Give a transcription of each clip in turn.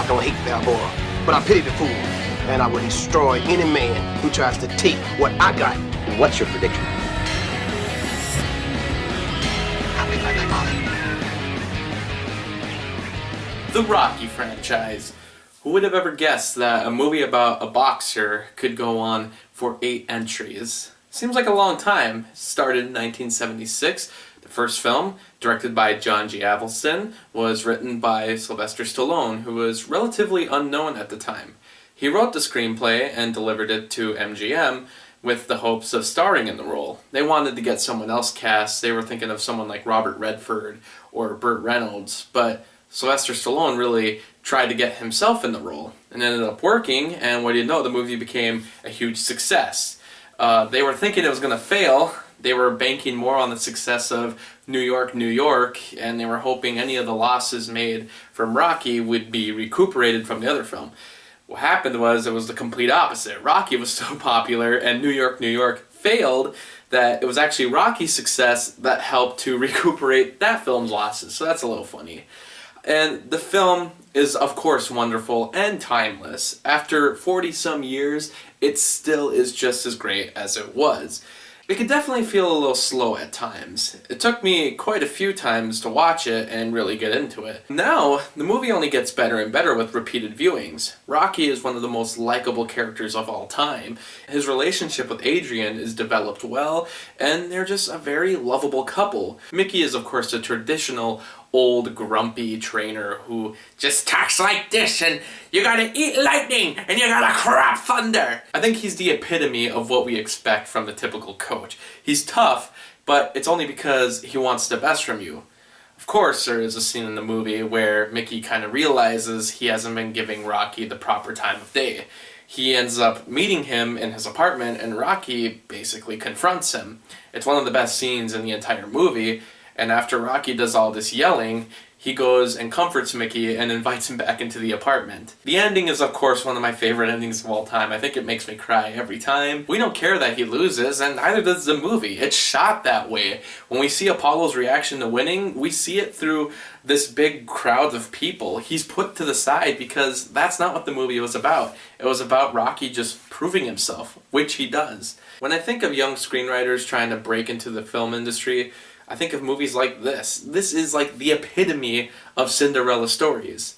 I don't hate Balboa, but I pity the fool, and I will destroy any man who tries to take what I got. What's your prediction? The Rocky franchise. Who would have ever guessed that a movie about a boxer could go on for 8 entries? Seems like a long time. It started in 1976. The first film, directed by John G. Avildsen, was written by Sylvester Stallone, who was relatively unknown at the time. He wrote the screenplay and delivered it to MGM with the hopes of starring in the role. They wanted to get someone else cast. They were thinking of someone like Robert Redford or Burt Reynolds, but Sylvester Stallone really tried to get himself in the role, and ended up working, and what do you know, the movie became a huge success. They were thinking it was going to fail. They were banking more on the success of New York, New York, and they were hoping any of the losses made from Rocky would be recuperated from the other film. What happened was it was the complete opposite. Rocky was so popular and New York, New York failed that it was actually Rocky's success that helped to recuperate that film's losses. So that's a little funny. And the film is, of course, wonderful and timeless. After 40-some years, it still is just as great as it was. It could definitely feel a little slow at times. It took me quite a few times to watch it and really get into it. Now, the movie only gets better and better with repeated viewings. Rocky is one of the most likable characters of all time. His relationship with Adrian is developed well, and they're just a very lovable couple. Mickey is, of course, the traditional old grumpy trainer who just talks like this, and you gotta eat lightning and you gotta crap thunder. I think he's the epitome of what we expect from the typical coach. He's tough, but it's only because he wants the best from you. Of course, there is a scene in the movie where Mickey kind of realizes he hasn't been giving Rocky the proper time of day. He ends up meeting him in his apartment, and Rocky basically confronts him. It's one of the best scenes in the entire movie. And after Rocky does all this yelling, he goes and comforts Mickey and invites him back into the apartment. The ending is, of course, one of my favorite endings of all time. I think it makes me cry every time. We don't care that he loses, and neither does the movie. It's shot that way. When we see Apollo's reaction to winning, we see it through this big crowd of people. He's put to the side because that's not what the movie was about. It was about Rocky just proving himself, which he does. When I think of young screenwriters trying to break into the film industry, I think of movies like this. This is like the epitome of Cinderella stories.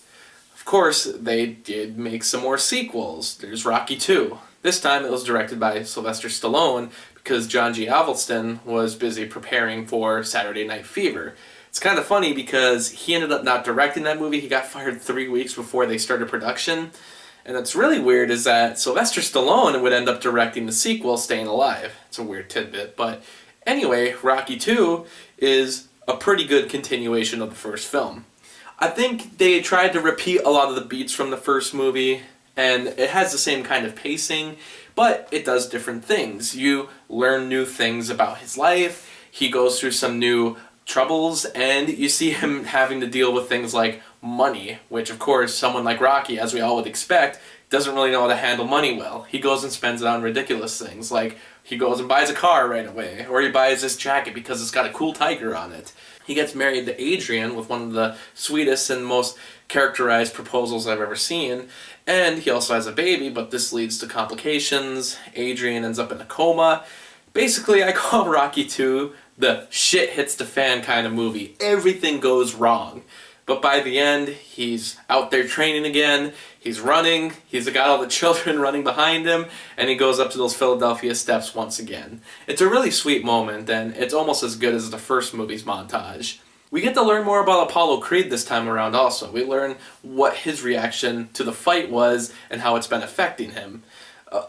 Of course, they did make some more sequels. There's Rocky II. This time it was directed by Sylvester Stallone because John G. Avildsen was busy preparing for Saturday Night Fever. It's kind of funny because he ended up not directing that movie. He got fired 3 weeks before they started production. And what's really weird is that Sylvester Stallone would end up directing the sequel, Staying Alive. It's a weird tidbit, but anyway, Rocky II is a pretty good continuation of the first film. I think they tried to repeat a lot of the beats from the first movie, and it has the same kind of pacing, but it does different things. You learn new things about his life, he goes through some new troubles, and you see him having to deal with things like money, which of course someone like Rocky, as we all would expect, doesn't really know how to handle money well. He goes and spends it on ridiculous things, like he goes and buys a car right away, or he buys this jacket because it's got a cool tiger on it. He gets married to Adrian with one of the sweetest and most characterized proposals I've ever seen, and he also has a baby, but this leads to complications. Adrian ends up in a coma. Basically, I call Rocky II the shit hits the fan kind of movie. Everything goes wrong. But by the end, he's out there training again, he's running, he's got all the children running behind him, and he goes up to those Philadelphia steps once again. It's a really sweet moment, and it's almost as good as the first movie's montage. We get to learn more about Apollo Creed this time around also. We learn what his reaction to the fight was and how it's been affecting him.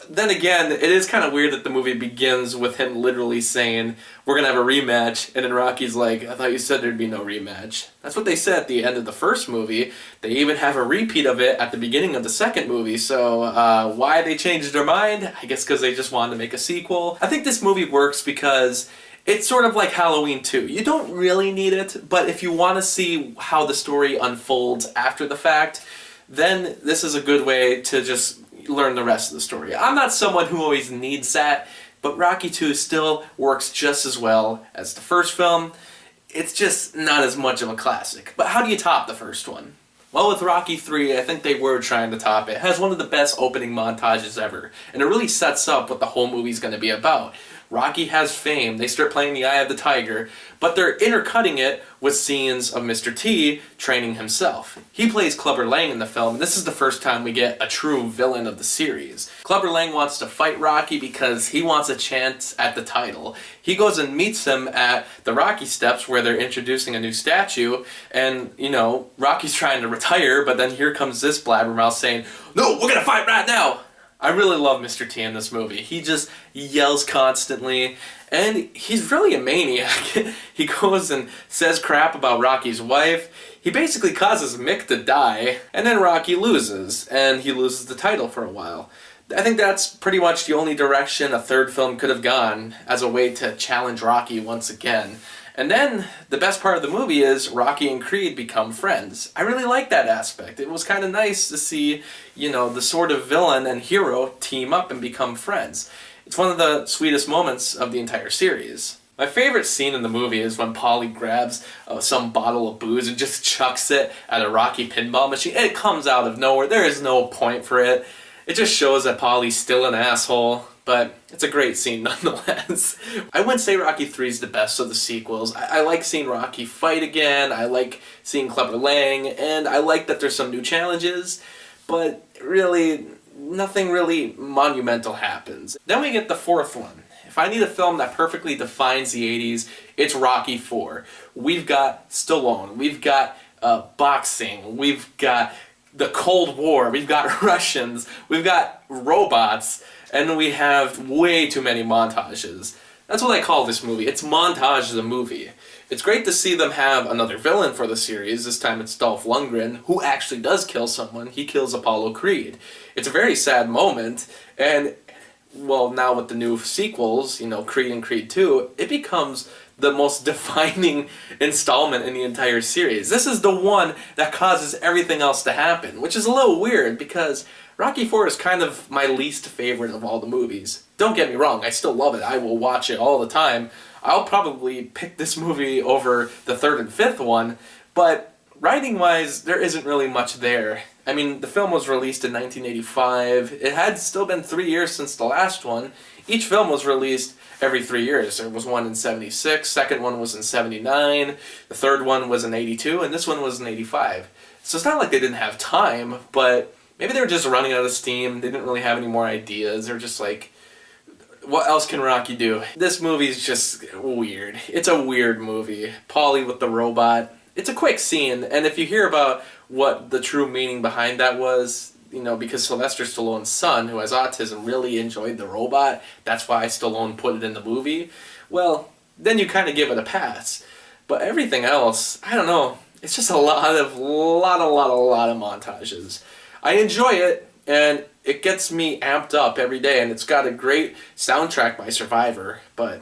Then again, it is kind of weird that the movie begins with him literally saying, "We're going to have a rematch," and then Rocky's like, "I thought you said there'd be no rematch." That's what they said at the end of the first movie. They even have a repeat of it at the beginning of the second movie, so why they changed their mind? I guess because they just wanted to make a sequel. I think this movie works because it's sort of like Halloween 2. You don't really need it, but if you want to see how the story unfolds after the fact, then this is a good way to just learn the rest of the story. I'm not someone who always needs that, but Rocky II still works just as well as the first film. It's just not as much of a classic. But how do you top the first one? Well, with Rocky 3, I think they were trying to top it. It has one of the best opening montages ever, and it really sets up what the whole movie's going to be about. Rocky has fame, they start playing the Eye of the Tiger, but they're intercutting it with scenes of Mr. T training himself. He plays Clubber Lang in the film, and this is the first time we get a true villain of the series. Clubber Lang wants to fight Rocky because he wants a chance at the title. He goes and meets him at the Rocky Steps where they're introducing a new statue, and, you know, Rocky's trying to retire, but then here comes this blabbermouth saying, "No, we're gonna fight right now!" I really love Mr. T in this movie. He just yells constantly, and he's really a maniac. He goes and says crap about Rocky's wife. He basically causes Mick to die, and then Rocky loses, and he loses the title for a while. I think that's pretty much the only direction a third film could have gone as a way to challenge Rocky once again. And then, the best part of the movie is Rocky and Creed become friends. I really like that aspect. It was kind of nice to see, you know, the sort of villain and hero team up and become friends. It's one of the sweetest moments of the entire series. My favorite scene in the movie is when Paulie grabs some bottle of booze and just chucks it at a Rocky pinball machine. It comes out of nowhere. There is no point for it. It just shows that Paulie's still an asshole. But it's a great scene nonetheless. I wouldn't say Rocky 3 is the best of the sequels. I like seeing Rocky fight again, I like seeing Clubber Lang, and I like that there's some new challenges, but really, nothing really monumental happens. Then we get the fourth one. If I need a film that perfectly defines the 80s, it's Rocky 4. We've got Stallone, we've got boxing, we've got the Cold War, we've got Russians, we've got robots, and we have way too many montages. That's what I call this movie. It's montage the movie. It's great to see them have another villain for the series. This time it's Dolph Lundgren, who actually does kill someone. He kills Apollo Creed. It's a very sad moment, and, well, now with the new sequels, you know, Creed and Creed 2, it becomes the most defining installment in the entire series. This is the one that causes everything else to happen, which is a little weird because Rocky 4 is kind of my least favorite of all the movies. Don't get me wrong, I still love it. I will watch it all the time. I'll probably pick this movie over the third and fifth one, but writing-wise, there isn't really much there. I mean, the film was released in 1985. It had still been 3 years since the last one. Each film was released every 3 years. There was one in 76, second one was in 79, the third one was in 82, and this one was in 85. So it's not like they didn't have time, but maybe they were just running out of steam. They didn't really have any more ideas. They're just like, what else can Rocky do? This movie's just weird. It's a weird movie. Paulie with the robot. It's a quick scene, and if you hear about what the true meaning behind that was, you know, because Sylvester Stallone's son, who has autism, really enjoyed the robot, that's why Stallone put it in the movie, well, then you kind of give it a pass. But everything else, I don't know, it's just a lot of montages. I enjoy it, and it gets me amped up every day, and it's got a great soundtrack by Survivor, but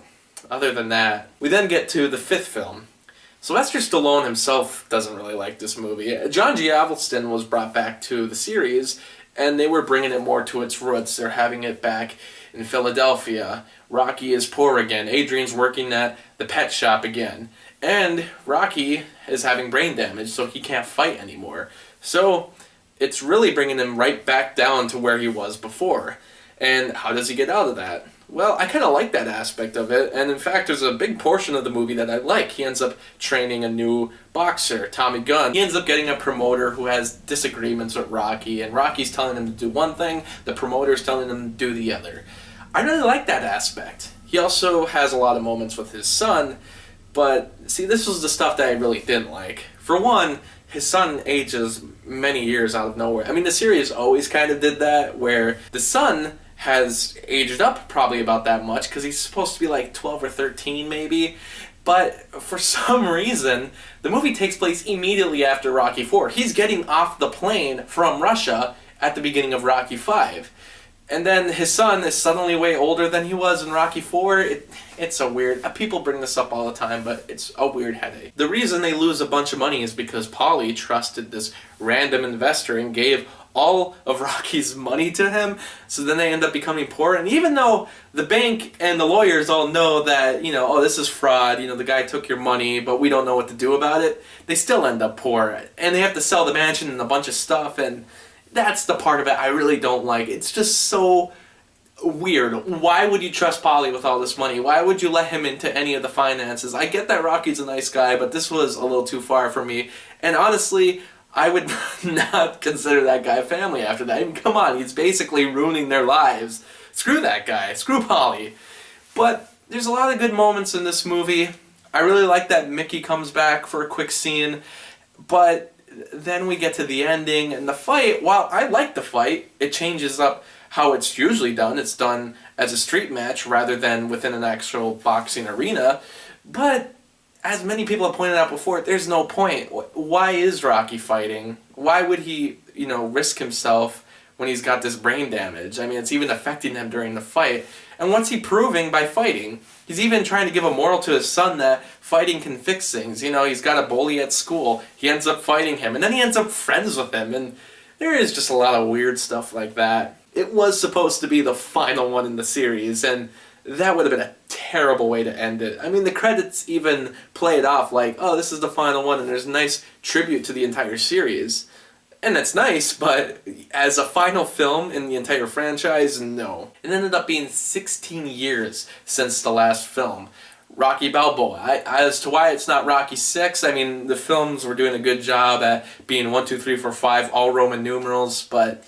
other than that, we then get to the fifth film. Sylvester Stallone himself doesn't really like this movie. John Giavelston was brought back to the series, and they were bringing it more to its roots. They're having it back in Philadelphia. Rocky is poor again. Adrian's working at the pet shop again. And Rocky is having brain damage, so he can't fight anymore. So it's really bringing him right back down to where he was before. And how does he get out of that? Well, I kind of like that aspect of it, and in fact, there's a big portion of the movie that I like. He ends up training a new boxer, Tommy Gunn. He ends up getting a promoter who has disagreements with Rocky, and Rocky's telling him to do one thing, the promoter's telling him to do the other. I really like that aspect. He also has a lot of moments with his son, but see, this was the stuff that I really didn't like. For one, his son ages many years out of nowhere. I mean, the series always kind of did that, where the son has aged up probably about that much because he's supposed to be like 12 or 13 maybe, but for some reason the movie takes place immediately after Rocky 4. He's getting off the plane from Russia at the beginning of Rocky 5, and then his son is suddenly way older than he was in Rocky 4. It's so weird. People bring this up all the time, but it's a weird headache. The reason they lose a bunch of money is because Paulie trusted this random investor and gave all of Rocky's money to him, so then they end up becoming poor. And even though the bank and the lawyers all know that, oh, this is fraud, the guy took your money, but we don't know what to do about it, they still end up poor. And they have to sell the mansion and a bunch of stuff, and that's the part of it I really don't like. It's just so weird. Why would you trust Paulie with all this money? Why would you let him into any of the finances? I get that Rocky's a nice guy, but this was a little too far for me. And honestly, I would not consider that guy family after that. I mean, come on, he's basically ruining their lives. Screw that guy. Screw Paulie. But there's a lot of good moments in this movie. I really like that Mickey comes back for a quick scene. But then we get to the ending, and the fight, while I like the fight, it changes up how it's usually done. It's done as a street match rather than within an actual boxing arena. But as many people have pointed out before, there's no point. Why is Rocky fighting? Why would he, risk himself when he's got this brain damage? I mean, it's even affecting him during the fight. And what's he proving by fighting? He's even trying to give a moral to his son that fighting can fix things. He's got a bully at school. He ends up fighting him, and then he ends up friends with him. And there is just a lot of weird stuff like that. It was supposed to be the final one in the series, and that would have been a terrible way to end it. I mean, the credits even play it off like, oh, this is the final one, and there's a nice tribute to the entire series. And that's nice, but as a final film in the entire franchise, no. It ended up being 16 years since the last film, Rocky Balboa. As to why it's not Rocky 6, I mean, the films were doing a good job at being 1, 2, 3, 4, 5, all Roman numerals, but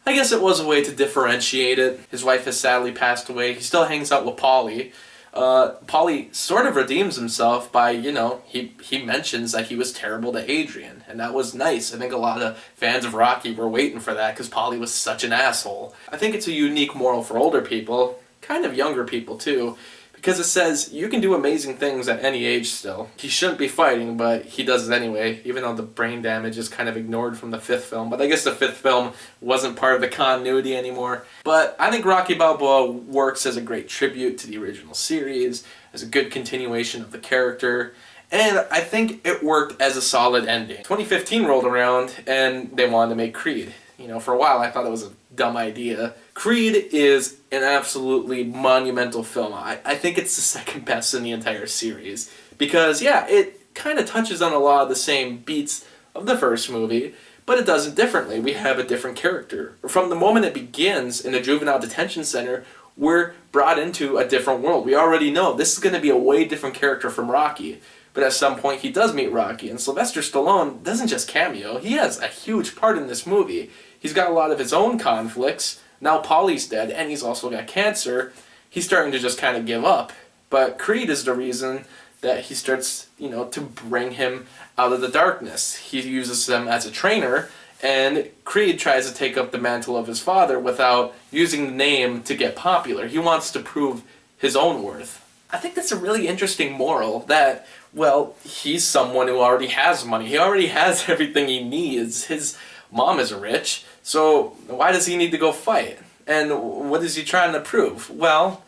I guess it was a way to differentiate it. His wife has sadly passed away. He still hangs out with Paulie. Paulie sort of redeems himself by, he mentions that he was terrible to Adrian, and that was nice. I think a lot of fans of Rocky were waiting for that because Paulie was such an asshole. I think it's a unique moral for older people, kind of younger people too, because it says you can do amazing things at any age still. He shouldn't be fighting, but he does it anyway, even though the brain damage is kind of ignored from the 5th film. But I guess the 5th film wasn't part of the continuity anymore. But I think Rocky Balboa works as a great tribute to the original series, as a good continuation of the character, and I think it worked as a solid ending. 2015 rolled around, and they wanted to make Creed. For a while I thought it was a dumb idea. Creed is an absolutely monumental film. I think it's the second best in the entire series. Because, yeah, it kind of touches on a lot of the same beats of the first movie, but it does it differently. We have a different character. From the moment it begins in a juvenile detention center, we're brought into a different world. We already know this is going to be a way different character from Rocky. But at some point he does meet Rocky, and Sylvester Stallone doesn't just cameo, he has a huge part in this movie. He's got a lot of his own conflicts. Now Paulie's dead, and he's also got cancer. He's starting to just kind of give up. But Creed is the reason that he starts, to bring him out of the darkness. He uses them as a trainer, and Creed tries to take up the mantle of his father without using the name to get popular. He wants to prove his own worth. I think that's a really interesting moral that, well, he's someone who already has money. He already has everything he needs. His mom is rich, so why does he need to go fight? And what is he trying to prove? Well,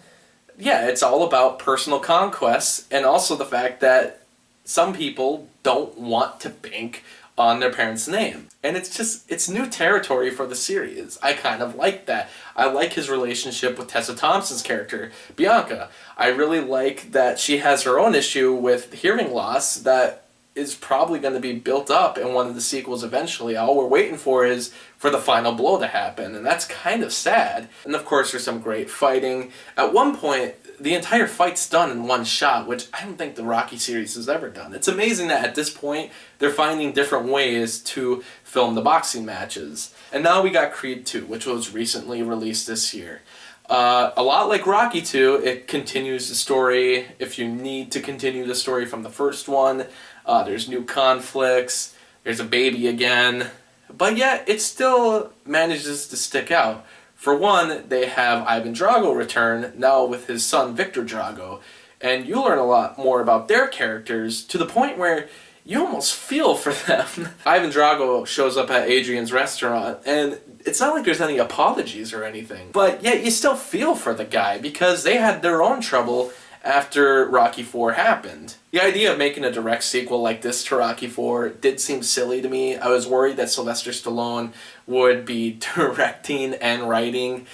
yeah, it's all about personal conquests, and also the fact that some people don't want to bank on their parents' name. And it's new territory for the series. I kind of like that. I like his relationship with Tessa Thompson's character, Bianca. I really like that she has her own issue with hearing loss that is probably going to be built up in one of the sequels eventually. All we're waiting for is for the final blow to happen, and that's kind of sad. And of course there's some great fighting. At one point, the entire fight's done in one shot, which I don't think the Rocky series has ever done. It's amazing that at this point, they're finding different ways to film the boxing matches. And now we got Creed 2, which was recently released this year. A lot like Rocky 2, it continues the story if you need to continue the story from the first one. There's new conflicts, there's a baby again, but yet it still manages to stick out. For one, they have Ivan Drago return, now with his son Victor Drago, and you learn a lot more about their characters to the point where you almost feel for them. Ivan Drago shows up at Adrian's restaurant, and it's not like there's any apologies or anything, but yet you still feel for the guy because they had their own trouble after Rocky IV happened. The idea of making a direct sequel like this to Rocky IV did seem silly to me. I was worried that Sylvester Stallone would be directing and writing.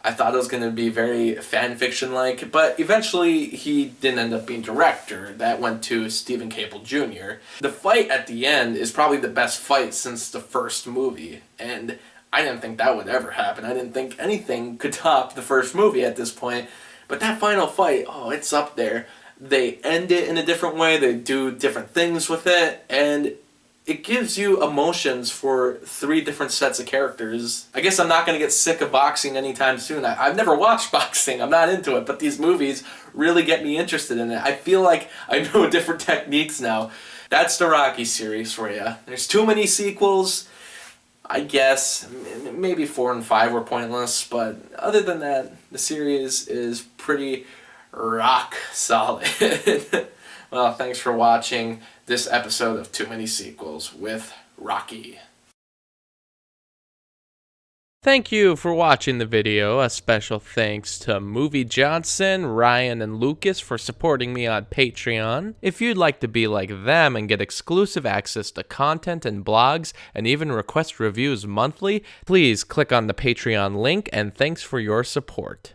I thought it was going to be very fan fiction-like, but eventually he didn't end up being director. That went to Stephen Cable Jr. The fight at the end is probably the best fight since the first movie, and I didn't think that would ever happen. I didn't think anything could top the first movie at this point, but that final fight, oh, it's up there. They end it in a different way, they do different things with it, and it gives you emotions for 3 different sets of characters. I guess I'm not going to get sick of boxing anytime soon. I've never watched boxing. I'm not into it. But these movies really get me interested in it. I feel like I know different techniques now. That's the Rocky series for you. There's too many sequels. I guess maybe 4 and 5 were pointless. But other than that, the series is pretty rock solid. Well, thanks for watching this episode of Too Many Sequels with Rocky. Thank you for watching the video. A special thanks to Movie Johnson, Ryan, and Lucas for supporting me on Patreon. If you'd like to be like them and get exclusive access to content and blogs, and even request reviews monthly, please click on the Patreon link, and thanks for your support.